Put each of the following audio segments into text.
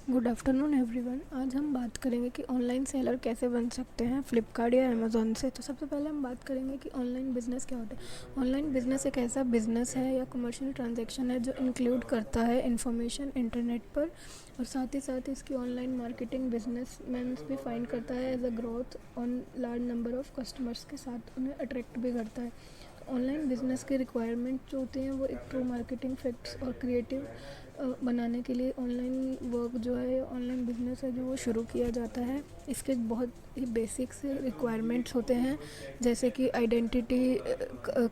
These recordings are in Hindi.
Good afternoon everyone. आज हम बात करेंगे कि ऑनलाइन सेलर कैसे बन सकते हैं फ्लिपकार्ट या अमेज़ॉन से। तो सबसे पहले हम बात करेंगे कि ऑनलाइन बिज़नेस क्या होता है। ऑनलाइन बिज़नेस एक ऐसा बिज़नेस है या कमर्शियल ट्रांजैक्शन है जो इंक्लूड करता है इन्फॉर्मेशन इंटरनेट पर, और साथ ही साथ इसकी ऑनलाइन मार्केटिंग बिजनेसमैन भी फाइंड करता है as a growth on large number of customers के साथ उन्हें अट्रैक्ट भी करता है। ऑनलाइन बिज़नेस के रिक्वायरमेंट जो होते हैं वो एक ट्रू मार्केटिंग फैक्ट्स और क्रिएटिव बनाने के लिए ऑनलाइन वर्क जो है, ऑनलाइन बिज़नेस है जो वो शुरू किया जाता है। इसके बहुत ही बेसिक से रिक्वायरमेंट्स होते हैं, जैसे कि आइडेंटिटी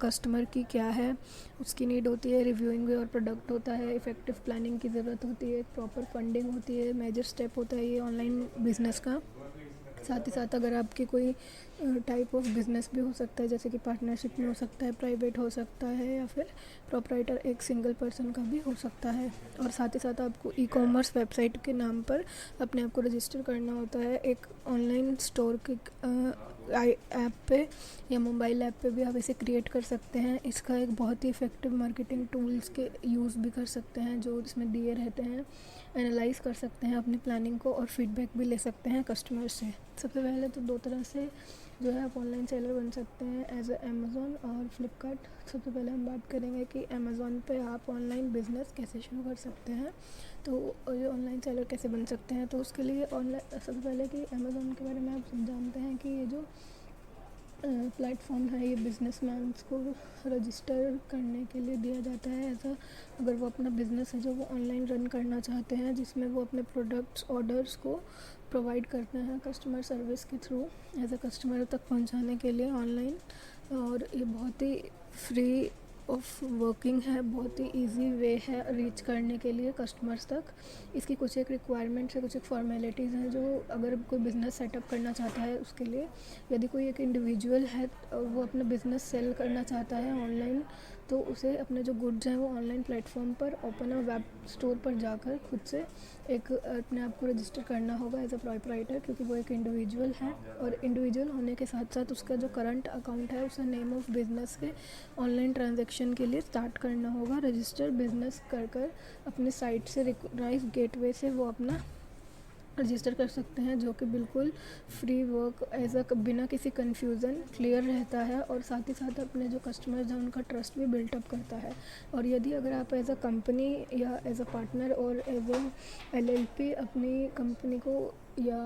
कस्टमर की क्या है, उसकी नीड होती है, रिव्यूइंग और प्रोडक्ट होता है, इफ़ेक्टिव प्लानिंग की ज़रूरत होती है, प्रॉपर फंडिंग होती है, मेजर स्टेप होता है ये ऑनलाइन बिज़नेस का। साथ ही साथ अगर आपकी कोई टाइप ऑफ बिज़नेस भी हो सकता है, जैसे कि पार्टनरशिप में हो सकता है, प्राइवेट हो सकता है, या फिर प्रोप्राइटर एक सिंगल पर्सन का भी हो सकता है। और साथ ही साथ आपको ई कॉमर्स वेबसाइट के नाम पर अपने आप को रजिस्टर करना होता है एक ऑनलाइन स्टोर के ऐप पे या मोबाइल ऐप पे भी आप इसे क्रिएट कर सकते हैं। इसका एक बहुत ही इफ़ेक्टिव मार्केटिंग टूल्स के यूज़ भी कर सकते हैं जो इसमें दिए रहते हैं। एनालाइज कर सकते हैं अपनी प्लानिंग को और फीडबैक भी ले सकते हैं कस्टमर से। सबसे पहले तो दो तरह से जो है आप ऑनलाइन सेलर बन सकते हैं, एज अमेज़ॉन और फ्लिपकार्ट। सबसे पहले हम बात करेंगे कि अमेज़ॉन पे आप ऑनलाइन बिज़नेस कैसे शुरू कर सकते हैं, तो ये ऑनलाइन सेलर कैसे बन सकते हैं। तो उसके लिए ऑनलाइन सबसे पहले कि अमेज़ॉन के बारे में आप सब जानते हैं कि ये जो प्लेटफॉर्म है ये बिजनेसमैन्स को रजिस्टर करने के लिए दिया जाता है। ऐसा अगर वो अपना बिज़नेस है जो वो ऑनलाइन रन करना चाहते हैं, जिसमें वो अपने प्रोडक्ट्स ऑर्डर्स को प्रोवाइड करते हैं कस्टमर सर्विस के थ्रू एज अ कस्टमर तक पहुंचाने के लिए ऑनलाइन। और ये बहुत ही फ्री ऑफ वर्किंग है, बहुत ही इजी वे है रीच करने के लिए कस्टमर्स तक। इसकी कुछ एक रिक्वायरमेंट्स है, कुछ एक फॉर्मेलिटीज़ हैं जो अगर कोई बिज़नेस सेटअप करना चाहता है उसके लिए। यदि कोई एक इंडिविजुअल है और वो अपना बिज़नेस सेल करना चाहता है ऑनलाइन, तो उसे अपने जो गुड्स हैं वो ऑनलाइन प्लेटफॉर्म पर ओपन और वेब स्टोर पर जाकर खुद से एक अपने आप को रजिस्टर करना होगा एज अ प्रोप्राइटर, क्योंकि वो एक इंडिविजुअल है। और इंडिविजुअल होने के साथ साथ उसका जो करंट अकाउंट है उसे नेम ऑफ बिज़नेस के ऑनलाइन ट्रांजैक्शन के लिए स्टार्ट करना होगा। रजिस्टर बिज़नेस कर अपने साइट से रिकॉग्नाइज गेटवे से वो अपना रजिस्टर कर सकते हैं, जो कि बिल्कुल फ्री वर्क एज अ बिना किसी कन्फ्यूज़न क्लियर रहता है, और साथ ही साथ अपने जो कस्टमर्स हैं उनका ट्रस्ट भी बिल्टअप करता है। और यदि अगर आप एज अ कंपनी या एज अ पार्टनर और एज अ एलएलपी अपनी कंपनी को या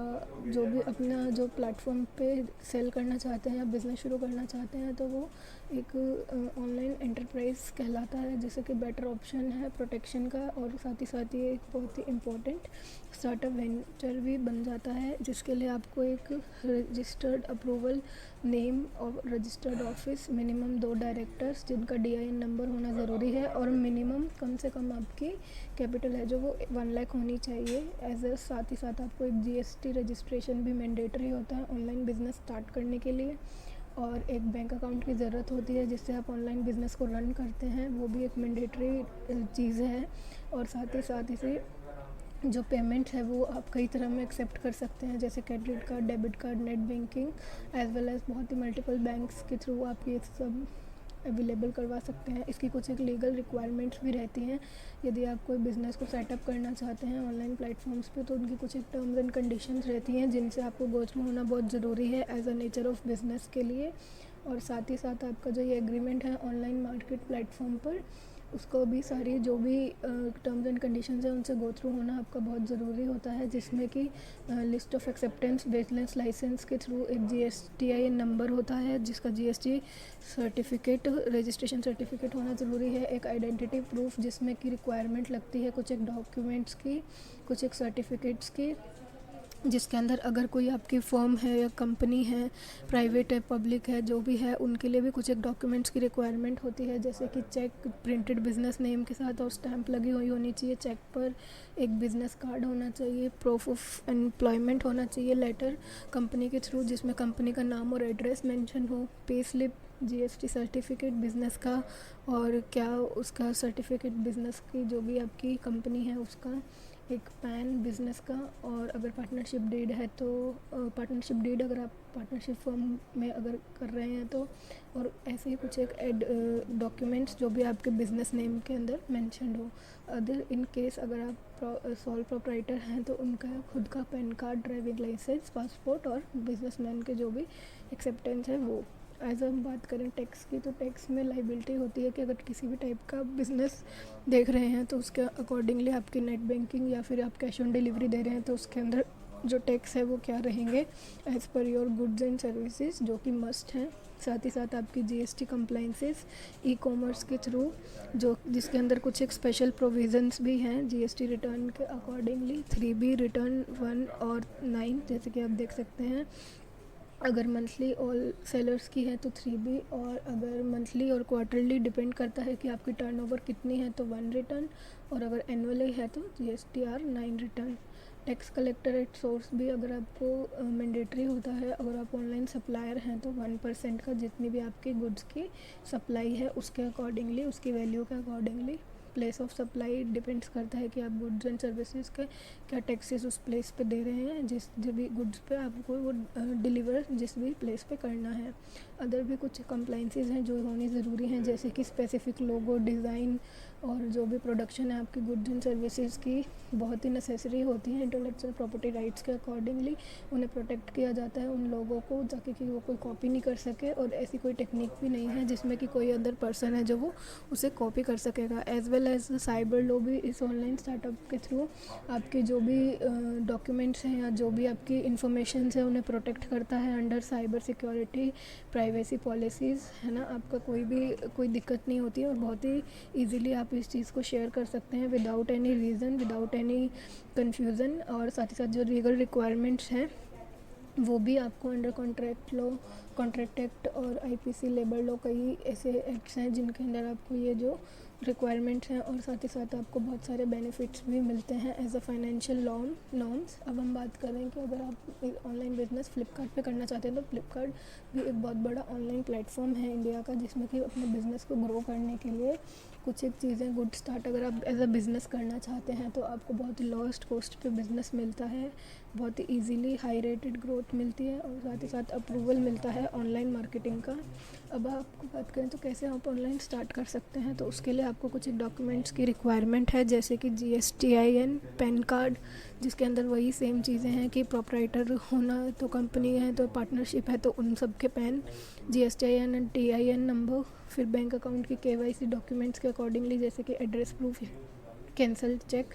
जो भी अपना जो प्लेटफॉर्म पे सेल करना चाहते हैं या बिज़नेस शुरू करना चाहते हैं, तो वो एक ऑनलाइन एंटरप्राइज कहलाता है, जैसे कि बेटर ऑप्शन है प्रोटेक्शन का। और साथ ही साथ ये एक बहुत ही इम्पोर्टेंट स्टार्टअप वेंचर भी बन जाता है, जिसके लिए आपको एक रजिस्टर्ड अप्रूवल नेम और रजिस्टर्ड ऑफिस, मिनिमम 2 डायरेक्टर्स जिनका DIN नंबर होना ज़रूरी है, और मिनिमम कम से कम आपकी कैपिटल है जो वो 1 लाख होनी चाहिए। एज अ साथ ही साथ आपको एक GST रजिस्ट्रेशन भी मैंडेटरी होता है ऑनलाइन बिज़नेस स्टार्ट करने के लिए। और एक बैंक अकाउंट की ज़रूरत होती है जिससे आप ऑनलाइन बिज़नेस को रन करते हैं, वो भी एक मैंडेटरी चीज़ है। और साथ ही साथ इसे जो पेमेंट है वो आप कई तरह में एक्सेप्ट कर सकते हैं, जैसे credit card, debit card, net banking, as well as बहुत ही मल्टीपल बैंक्स के थ्रू आप ये सब अवेलेबल करवा सकते हैं। इसकी कुछ एक लीगल रिक्वायरमेंट्स भी रहती हैं। यदि आप कोई बिज़नेस को सेटअप करना चाहते हैं ऑनलाइन प्लेटफॉर्म्स पे, तो उनकी कुछ एक टर्म्स एंड कंडीशंस रहती हैं जिनसे आपको गो थ्रू होना बहुत ज़रूरी है as a nature of business के लिए। और साथ ही साथ आपका जो ये एग्रीमेंट है ऑनलाइन मार्केट प्लेटफॉर्म पर, उसको भी सारी जो भी टर्म्स एंड कंडीशंस हैं उनसे गो थ्रू होना आपका बहुत ज़रूरी होता है, जिसमें कि list of acceptance, business license के थ्रू एक GSTIN नंबर होता है, जिसका GST सर्टिफिकेट, रजिस्ट्रेशन सर्टिफिकेट होना ज़रूरी है, एक आइडेंटिटी प्रूफ जिसमें की रिक्वायरमेंट लगती है कुछ एक डॉक्यूमेंट्स की, कुछ एक सर्टिफिकेट्स की, जिसके अंदर अगर कोई आपकी फर्म है या कंपनी है, प्राइवेट है, पब्लिक है, जो भी है, उनके लिए भी कुछ एक डॉक्यूमेंट्स की रिक्वायरमेंट होती है, जैसे कि चेक प्रिंटेड बिजनेस नेम के साथ और स्टैंप लगी हुई होनी चाहिए चेक पर, एक बिज़नेस कार्ड होना चाहिए, प्रूफ ऑफ एम्प्लॉयमेंट होना चाहिए, लेटर कंपनी के थ्रू जिसमें कंपनी का नाम और एड्रेस मेंशन हो, pay slip, GST certificate business का, और क्या उसका सर्टिफिकेट बिज़नेस की जो भी आपकी कंपनी है उसका, एक पैन बिज़नेस का, और अगर पार्टनरशिप डीड है तो पार्टनरशिप डीड अगर आप पार्टनरशिप फर्म में अगर कर रहे हैं तो, और ऐसे ही कुछ एक डॉक्यूमेंट्स जो भी आपके बिज़नेस नेम के अंदर मेंशन्ड हो। अदर इन केस अगर आप सोल प्रोप्राइटर हैं तो उनका खुद का PAN card, driving license, passport और बिजनेसमैन के जो भी एक्सेप्टेंस है वो। एज हम बात करें टैक्स की, तो टैक्स में लाइबिलिटी होती है कि अगर किसी भी टाइप का बिज़नेस देख रहे हैं तो उसके अकॉर्डिंगली आपकी नेट बैंकिंग या फिर आप कैश ऑन डिलीवरी दे रहे हैं तो उसके अंदर जो टैक्स है वो क्या रहेंगे as per your goods and services, जो कि मस्ट हैं। साथ ही साथ आपकी जीएसटी कंप्लाइंसेस ई कॉमर्स के थ्रू, जो जिसके अंदर कुछ एक स्पेशल प्रोविजंस भी हैं जीएसटी रिटर्न के अकॉर्डिंगली, 3B रिटर्न 1 और 9, जैसे कि आप देख सकते हैं। अगर मंथली ऑल सेलर्स की है तो 3B, और अगर मंथली और क्वार्टरली डिपेंड करता है कि आपकी टर्नओवर कितनी है तो 1 रिटर्न, और अगर एनुअली है तो GSTR 9 return. Tax collector at source भी अगर आपको मैंडेटरी होता है, अगर आप ऑनलाइन सप्लायर हैं तो 1% का जितनी भी आपकी गुड्स की सप्लाई है उसके अकॉर्डिंगली, उसकी वैल्यू के accordingly. Place of supply depends करता है कि आप गुड्स एंड सर्विसेज के क्या टैक्सेस उस प्लेस पे दे रहे हैं, जिस जो भी गुड्स पे आपको वो डिलीवर जिस भी प्लेस पे करना है। अदर भी कुछ कंप्लाइंसेस हैं जो होनी ज़रूरी हैं, जैसे कि स्पेसिफिक लोगो डिज़ाइन, और जो भी प्रोडक्शन है आपकी गुड्स एंड सर्विसेज की बहुत ही नेसेसरी होती है इंटेलेक्चुअल प्रॉपर्टी राइट्स के अकॉर्डिंगली। उन्हें प्रोटेक्ट किया जाता है उन लोगों को, ताकि कि वो कोई कॉपी नहीं कर सके, और ऐसी कोई टेक्निक भी नहीं है जिसमें कि कोई अदर पर्सन है जो वो उसे कॉपी कर सकेगा। As well as cyber law भी इस ऑनलाइन स्टार्टअप के थ्रू आपके जो भी डॉक्यूमेंट्स हैं या जो भी आपकी इंफॉर्मेशन है उन्हें प्रोटेक्ट करता है under cyber security privacy policies, है ना। आपका कोई दिक्कत नहीं होती है, और बहुत ही ईजिली आप इस चीज़ को शेयर कर सकते हैं without any reason, without any confusion. और साथ ही साथ जो लीगल रिक्वायरमेंट्स हैं वो भी आपको under contract law, contract act और IPC लेबर लॉ, कई ऐसे एक्ट्स हैं जिनके अंदर आपको ये जो रिक्वायरमेंट्स हैं, और साथ ही साथ आपको बहुत सारे बेनिफिट्स भी मिलते हैं एज अ फाइनेंशियल नॉर्म्स। अब हम बात करें कि अगर आप ऑनलाइन बिजनेस फ्लिपकार्ट पे करना चाहते हैं तो फ्लिपकार्ट भी एक बहुत बड़ा ऑनलाइन प्लेटफॉर्म है इंडिया का, जिसमें कि अपने बिज़नेस को ग्रो करने के लिए कुछ एक चीज़ें गुड स्टार्ट अगर आप एज अ बिज़नेस करना चाहते हैं तो आपको बहुत ही लोएस्ट कॉस्ट पे बिज़नेस मिलता है, बहुत ही ईजीली हाई रेटेड ग्रोथ मिलती है, और साथ ही साथ अप्रूवल मिलता है ऑनलाइन मार्केटिंग का। अब आपको बात करें तो कैसे आप ऑनलाइन स्टार्ट कर सकते हैं, तो उसके लिए आपको कुछ डॉक्यूमेंट्स की रिक्वायरमेंट है, जैसे कि GSTIN, पैन कार्ड, जिसके अंदर वही सेम चीज़ें हैं कि प्रोप्राइटर होना तो कंपनी है तो पार्टनरशिप है तो उन सब के pan, GSTIN and TIN number, फिर बैंक अकाउंट की KYC डॉक्यूमेंट्स के अकॉर्डिंगली, जैसे कि address proof, cancel cheque,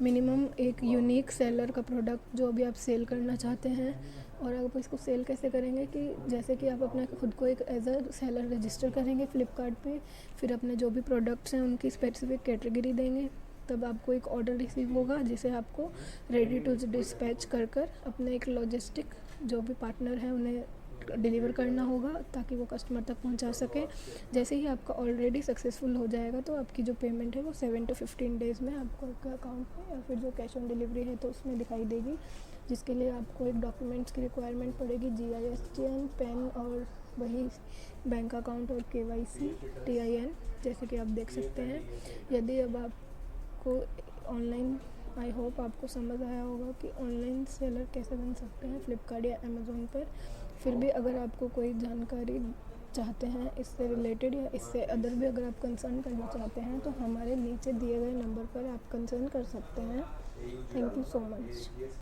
minimum एक यूनिक सेलर का प्रोडक्ट जो भी आप सेल करना चाहते हैं। और आप इसको सेल कैसे करेंगे कि जैसे कि आप अपने खुद को एक एज अ सेलर रजिस्टर करेंगे फ्लिपकार्ट पे, फिर अपने जो भी प्रोडक्ट्स हैं उनकी स्पेसिफिक कैटेगरी देंगे, तब आपको एक ऑर्डर रिसीव होगा जिसे आपको रेडी टू डिस्पैच कर अपने एक लॉजिस्टिक जो भी पार्टनर है उन्हें डिलीवर करना होगा, ताकि वो कस्टमर तक पहुंचा सके। जैसे ही आपका ऑलरेडी सक्सेसफुल हो जाएगा तो आपकी जो पेमेंट है वो 7 to 15 डेज़ में आपको आपके अकाउंट में या फिर जो कैश ऑन डिलीवरी है तो उसमें दिखाई देगी, जिसके लिए आपको एक डॉक्यूमेंट्स की रिक्वायरमेंट पड़ेगी, GSTN, पैन और वही बैंक अकाउंट और KYC TIN, जैसे कि आप देख सकते हैं। यदि अब आपको ऑनलाइन, आई होप आपको समझ आया होगा कि ऑनलाइन सेलर कैसे बन सकते हैं फ्लिपकार्ट या अमेज़ोन पर। फिर भी अगर आपको कोई जानकारी चाहते हैं इससे रिलेटेड या इससे अदर भी अगर आप कंसर्न करना चाहते हैं तो हमारे नीचे दिए गए नंबर पर आप कंसर्न कर सकते हैं। Thank you so much.